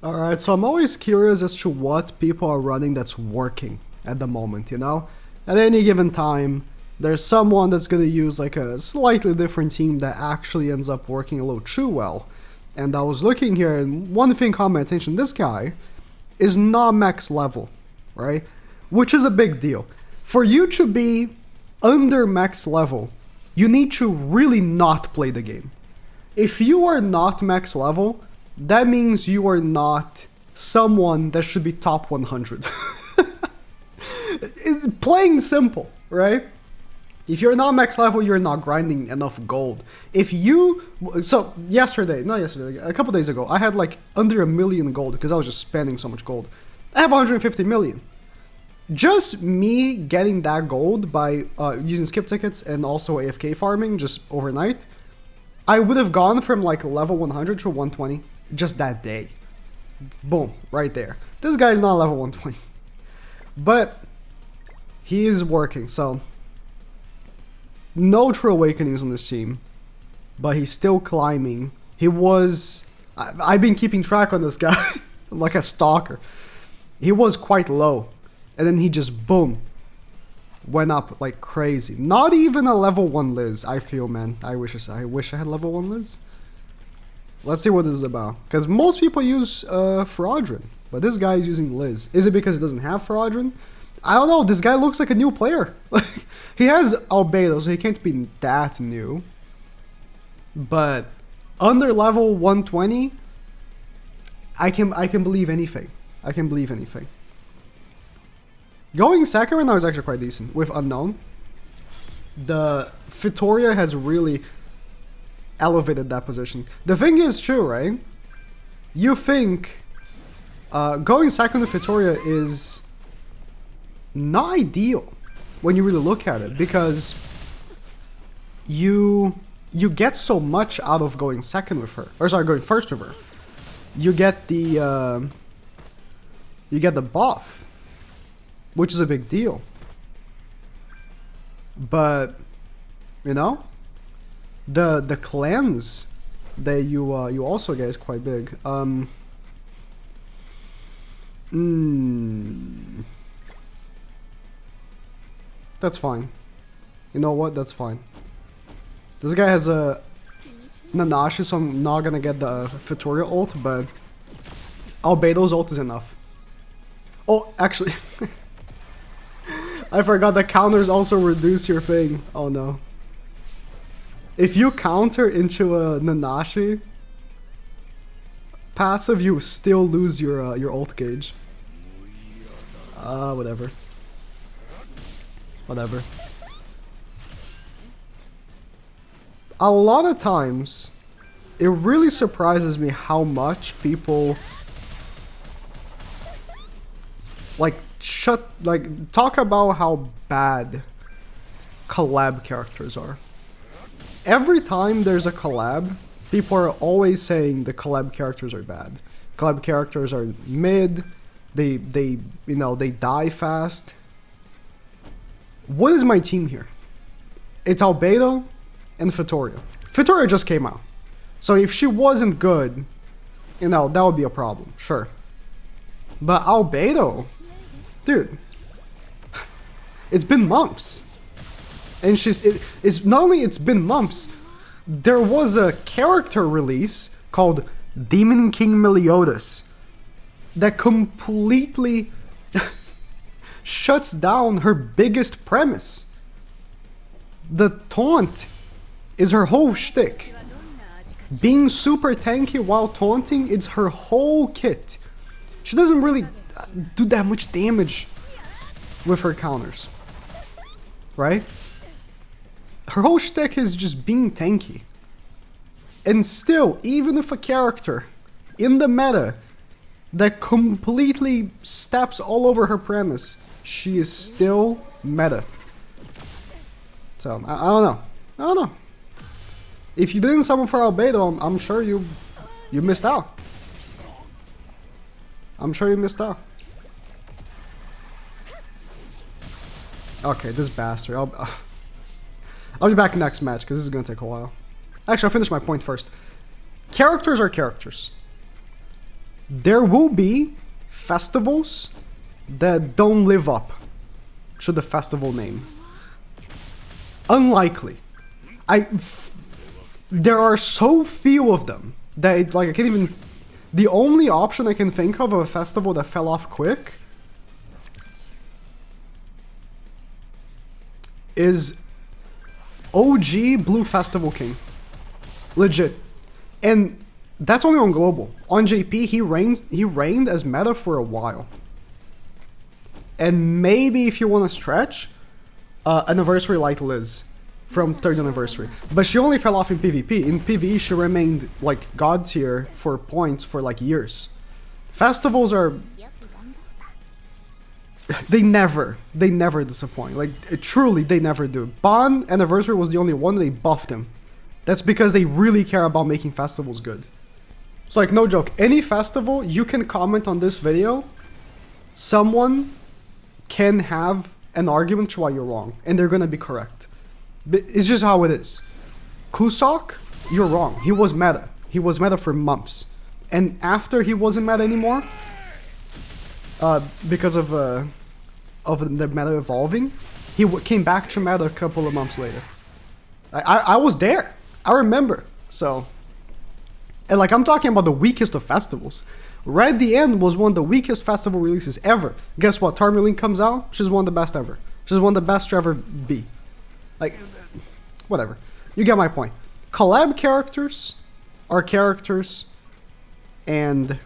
Alright, so I'm always curious as to what people are running that's working at the moment, you know? At any given time, there's someone that's gonna use like a slightly different team that actually ends up working a little too well. And I was looking here, and one thing caught my attention, this guy is not max level, right? Which is a big deal. For you to be under max level, you need to really not play the game. If you are not max level, that means you are not someone that should be top 100. Plain simple, right? If you're not max level, you're not grinding enough gold. If you... So, a couple days ago, I had like under 1 million gold because I was just spending so much gold. I have 150 million. Just me getting that gold by using skip tickets and also AFK farming just overnight, I would have gone from like level 100 to 120 just that day. Boom, right there. This guy's not level 120. But he is working, so no true awakenings on this team, but he's still climbing. He was... I've been keeping track on this guy like a stalker. He was quite low, and then he just, boom, went up like crazy. Not even a level 1 Liz, I feel, man. I wish I had level 1 Liz. Let's see what this is about. Because most people use Fraudrin, but this guy is using Liz. Is it because he doesn't have Fraudrin? I don't know, this guy looks like a new player. He has Albedo, so he can't be that new. But under level 120, I can believe anything. I can believe anything. Going second right now is actually quite decent with Unknown. The Vittoria has really elevated that position. The thing is true, right? You think going second with Vittoria is not ideal when you really look at it, because you get so much out of going second with her, or sorry, going first with her. You get the buff, which is a big deal. But you know, the cleanse that you also get is quite big. That's fine. You know what? That's fine. This guy has a Nanashi, so I'm not gonna get the Vittoria ult, but Albedo's ult is enough. Oh, actually, I forgot the counters also reduce your thing. Oh no. If you counter into a Nanashi passive, you still lose your ult gauge. Whatever. Whatever. A lot of times, it really surprises me how much people talk about how bad collab characters are. Every time there's a collab, people are always saying the collab characters are bad. Collab characters are mid, they die fast. What is my team here? It's Albedo and Vittoria. Vittoria just came out. So if she wasn't good, that would be a problem, sure. But Albedo, dude, it's been months. And it's not only it's been months, there was a character release called Demon King Meliodas that completely shuts down her biggest premise. The taunt is her whole shtick. Being super tanky while taunting, it's her whole kit. She doesn't really do that much damage with her counters, right? Her whole shtick is just being tanky. And still, even if a character in the meta that completely steps all over her premise, she is still meta. So, I don't know. I don't know. If you didn't summon for Albedo, I'm sure you missed out. I'm sure you missed out. Okay, this bastard. I'll be back next match because this is going to take a while. Actually, I'll finish my point first. Characters are characters. there will be festivals that don't live up to the festival name. Unlikely. There are so few of them that it's like I can't even. The only option I can think of a festival that fell off quick is OG Blue Festival King. Legit. And that's only on global. On JP, he reigned as meta for a while. And maybe if you want to stretch, Anniversary like Liz from 3rd anniversary. But she only fell off in PvP. In PvE, she remained like god tier for points for like years. Festivals are... They never disappoint. Like, truly, they never do. Bon Anniversary was the only one they buffed him. That's because they really care about making festivals good. It's like, no joke. Any festival, you can comment on this video. Someone can have an argument to why you're wrong. And they're gonna be correct. It's just how it is. Kusok, you're wrong. He was meta. He was meta for months. And after he wasn't meta anymore, because of the meta evolving, he came back to meta a couple of months later. I was there. I remember. So, and like I'm talking about the weakest of festivals. Red the End was one of the weakest festival releases ever. Guess what? Tarmelin comes out. She's one of the best ever. She's one of the best to ever be. Like, whatever. You get my point. Collab characters are characters, and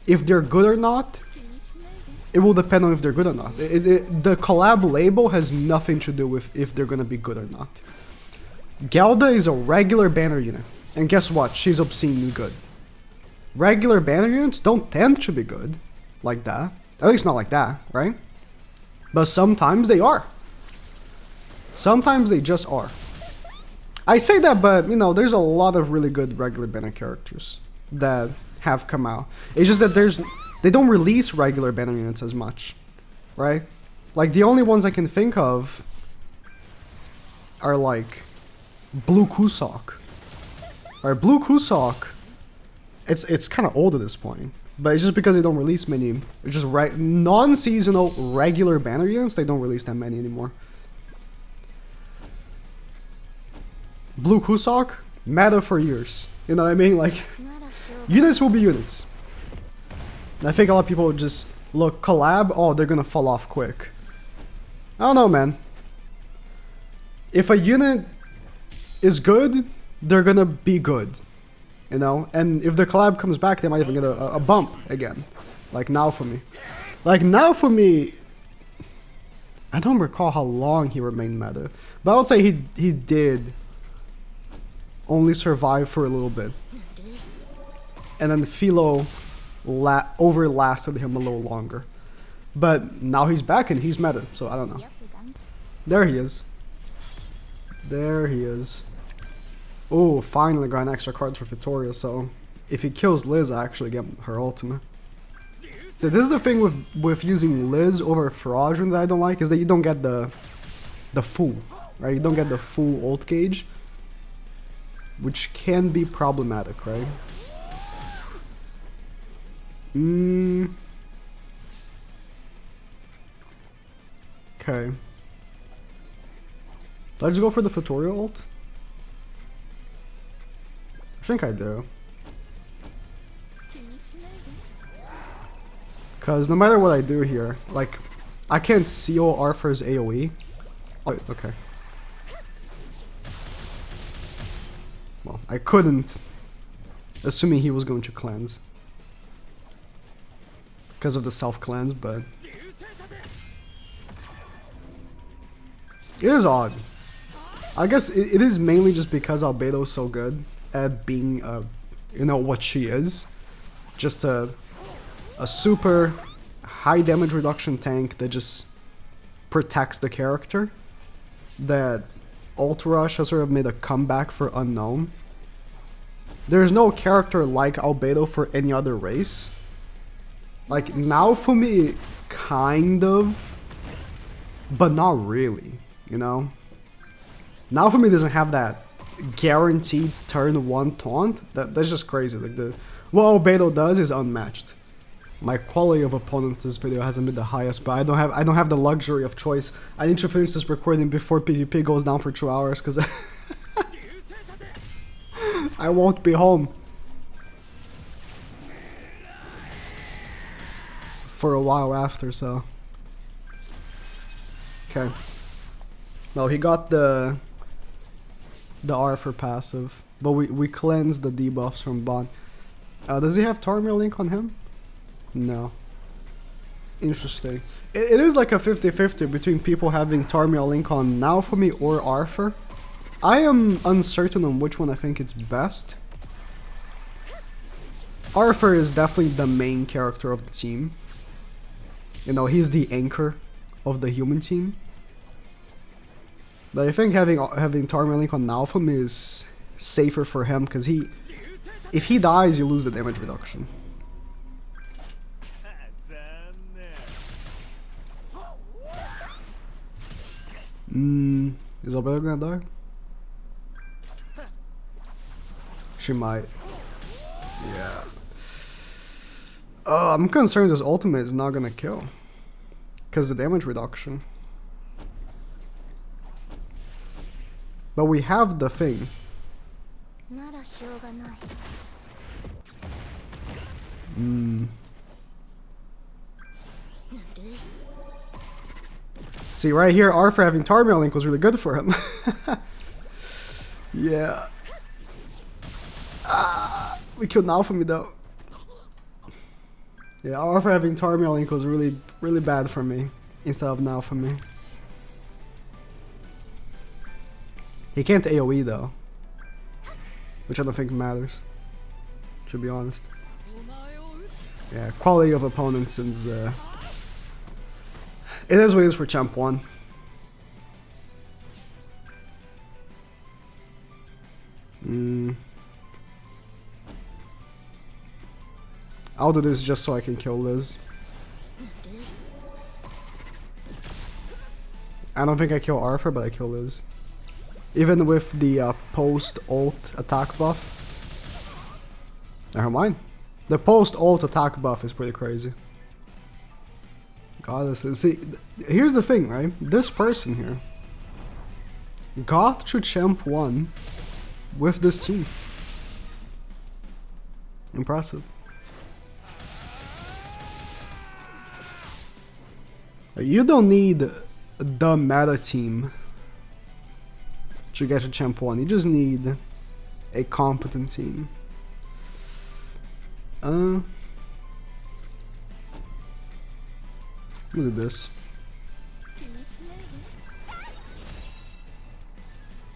if they're good or not, it will depend on if they're good or not. The collab label has nothing to do with if they're gonna be good or not. Gelda is a regular banner unit, and guess what? She's obscenely good. Regular banner units don't tend to be good like that. At least not like that, right? But sometimes they are. Sometimes they just are. I say that, but you know, there's a lot of really good regular banner characters that have come out. It's just that they don't release regular banner units as much, right? Like the only ones I can think of are like Blue Kusok. Or Blue Kusok, it's kind of old at this point, but it's just because they don't release many. It's just non-seasonal regular banner units. They don't release that many anymore. Blue Kusok, meta for years. You know what I mean? Like, units will be units. And I think a lot of people just look, collab, oh, they're gonna fall off quick. I don't know, man. If a unit is good, they're gonna be good. You know? And if the collab comes back, they might even get a bump again. Like now for me. Like now for me, I don't recall how long he remained meta. But I would say he did only survive for a little bit. And then Philo overlasted him a little longer. But now he's back and he's meta, so I don't know. There he is. There he is. Oh, finally got an extra card for Victoria, so if he kills Liz, I actually get her ultimate. This is the thing with using Liz over Ferajun that I don't like, is that you don't get the full, right? You don't get the full ult gauge, which can be problematic, right? Okay. Did I just go for the Victoria ult? I think I do. Because no matter what I do here, like, I can't seal Arthur's AoE. Oh, okay. Well, I couldn't, assuming he was going to cleanse. Because of the self-cleanse, but... It is odd. I guess it is mainly just because Albedo's so good at being, you know, what she is. Just a super high damage reduction tank that just protects the character. That Ult Rush has sort of made a comeback for Unknown. There's no character like Albedo for any other race. Like, now for me, kind of, but not really, you know? Now for me doesn't have that guaranteed turn 1 taunt. That's just crazy. Like, the What Obedo does is unmatched. My quality of opponents this video hasn't been the highest, but I don't have the luxury of choice. I need to finish this recording before PvP goes down for 2 hours, because I won't be home for a while after, so. Okay. No, he got the R for passive, but we cleansed the debuffs from Bond. Does he have Tarmir Link on him? No. Interesting. It is like a 50-50 between people having Tarmir Link on Naofumi or Arthur. I am uncertain on which one I think it's best. Arthur is definitely the main character of the team. You know, he's the anchor of the human team. But I think having Tarmir Link on Naofumi is safer for him, because if he dies, you lose the damage reduction. Is Alberto gonna die? She might. Yeah. I'm concerned this ultimate is not gonna kill. Because the damage reduction. But we have the thing. See, right here, Arthur having Tarmir Link was really good for him. Yeah. We killed Naofumi though. Yeah, Arthur having Tarmir Link was really bad for me instead of Naofumi. He can't AoE though, which I don't think matters, to be honest. Yeah, quality of opponents is it is what it is for Champ 1. I'll do this just so I can kill Liz. I don't think I kill Arthur, but I kill Liz. Even with the post-ult attack buff. Never mind. The post-ult attack buff is pretty crazy. God, see, here's the thing, right? This person here got to Champ 1 with this team. Impressive. You don't need the meta team to get to Champ 1. You just need a competent team. Look at this.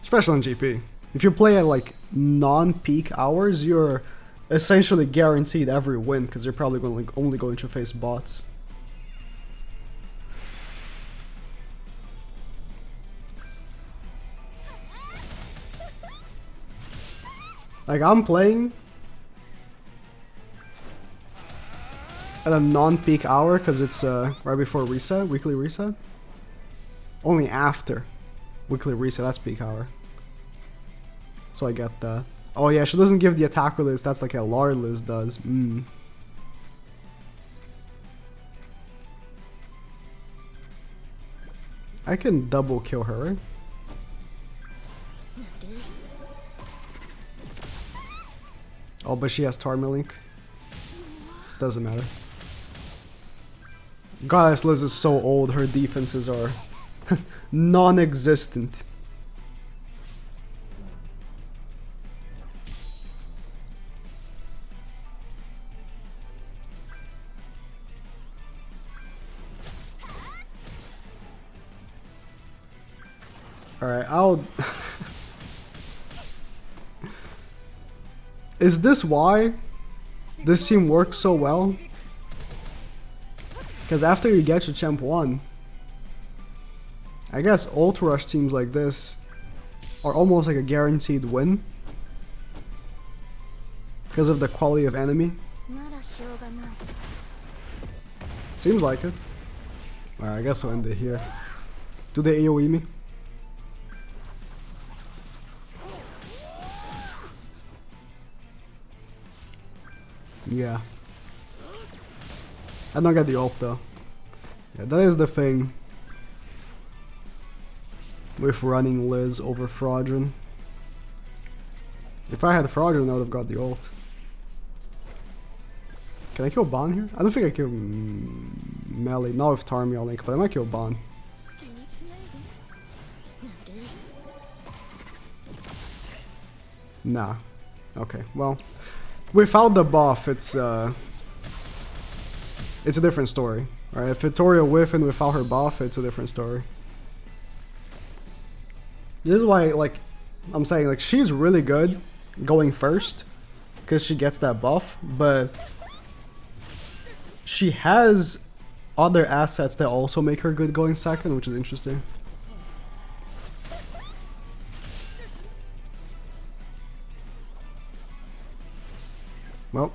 Especially on GP. If you play at like non-peak hours, you're essentially guaranteed every win, because you're probably only going to face bots. Like, I'm playing at a non-peak hour because it's right before reset, weekly reset. Only after weekly reset, that's peak hour. So I get that. Oh yeah, she doesn't give the attacker list, that's like a Lar list does. I can double kill her, right? Oh, but she has Tarmir Link. Doesn't matter. Goddess Liz is so old, her defenses are non-existent. Alright, I'll... Is this why this team works so well? Because after you get your Champ 1, I guess Ult Rush teams like this are almost like a guaranteed win. Because of the quality of enemy. Seems like it. Alright, I guess I'll end it here. Do they AoE me? Yeah. I don't get the ult though. Yeah, that is the thing with running Liz over Fraudrin. If I had Fraudrin, I would have got the ult. Can I kill Ban here? I don't think I kill melee, not with Tarmiel Link, but I might kill Ban. Nah. Okay, well, without the buff, it's a different story. Right? If Victoria with and without her buff, it's a different story. This is why, like, I'm saying, like, she's really good going first because she gets that buff, but she has other assets that also make her good going second, which is interesting. Well.